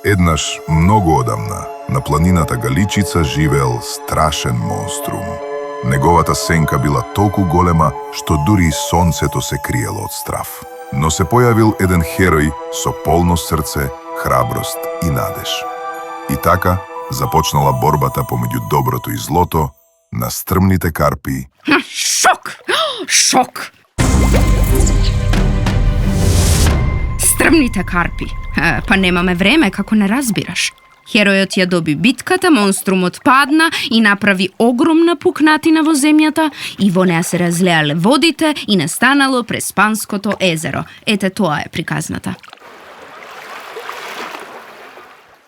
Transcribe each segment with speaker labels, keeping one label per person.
Speaker 1: Еднаш, многу одамна, на планината Галичица живеел страшен монструм. Неговата сенка била толку голема, што дури и сонцето се криело од страв. Но се појавил еден херој со полно срце, храброст и надеж. И така започнала борбата помеѓу доброто и злото на стрмните карпи.
Speaker 2: Шок! Шок! Стрмните карпи. Па немаме време, како не разбираш. Херојот ја доби битката, монструмот падна и направи огромна пукнатина во земјата и во неа се разлеале водите и настанало Преспанското езеро. Ете, тоа е приказната.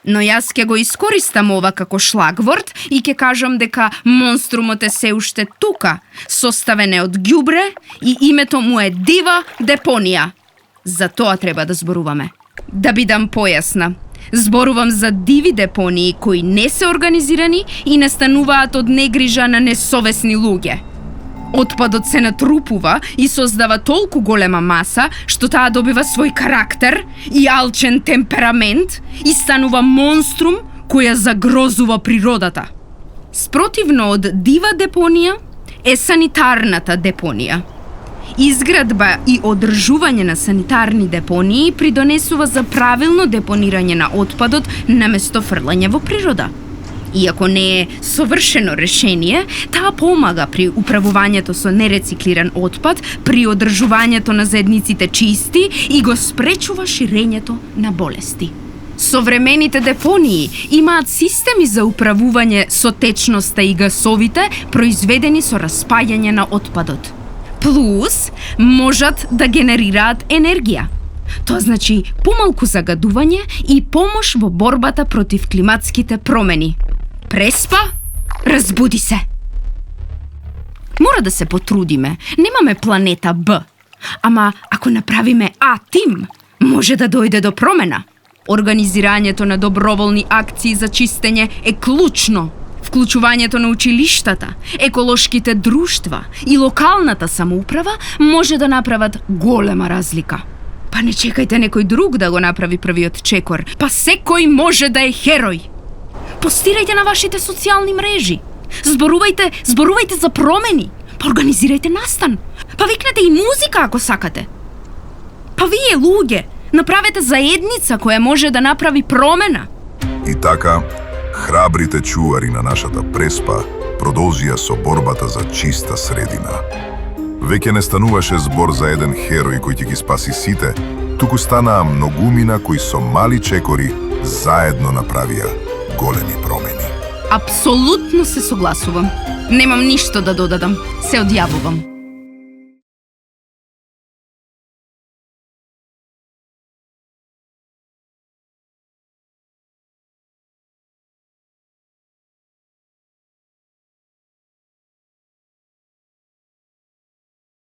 Speaker 2: Но јас ќе го искористам ова како шлагворд и ќе кажам дека монструмот е се уште тука, составен е од ѓубре и името му е Дива Депонија. За тоа треба да зборуваме. Да бидам појасна. Зборувам за диви депонии кои не се организирани и настануваат од негрижа на несовесни луѓе. Отпадот се натрупува и создава толку голема маса што таа добива свој карактер и алчен темперамент и станува монструм која загрозува природата. Спротивно од дива депонија е санитарната депонија. Изградба и одржување на санитарни депонии придонесува за правилно депонирање на отпадот наместо фрлање во природа. Иако не е совршено решение, таа помага при управувањето со нерециклиран отпад, при одржувањето на заедниците чисти и го спречува ширењето на болести. Современите депонии имаат системи за управување со течноста и гасовите произведени со распаѓање на отпадот. Плюс, можат да генерираат енергија. Тоа значи помалку загадување и помош во борбата против климатските промени. Преспа, разбуди се. Мора да се потрудиме. Немаме планета Б. Ама ако направиме А-тим, може да дојде до промена. Организирањето на доброволни акции за чистење е клучно. Вклучувањето на училиштата, еколошките друштва и локалната самоуправа може да направат голема разлика. Па не чекајте некој друг да го направи првиот чекор, па секој може да е херој. Постирајте на вашите социјални мрежи. Зборувајте за промени. Па организирајте настан. Па викнете и музика ако сакате. Па вие, луѓе, направете заедница која може да направи промена.
Speaker 1: И така, храбрите чувари на нашата Преспа продолжија со борбата за чиста средина. Веќе не стануваше збор за еден херој кој ќе ги спаси сите, туку станаа многумина кои со мали чекори заедно направија големи промени.
Speaker 2: Апсолутно се согласувам. Немам ништо да додадам. Се одјавувам.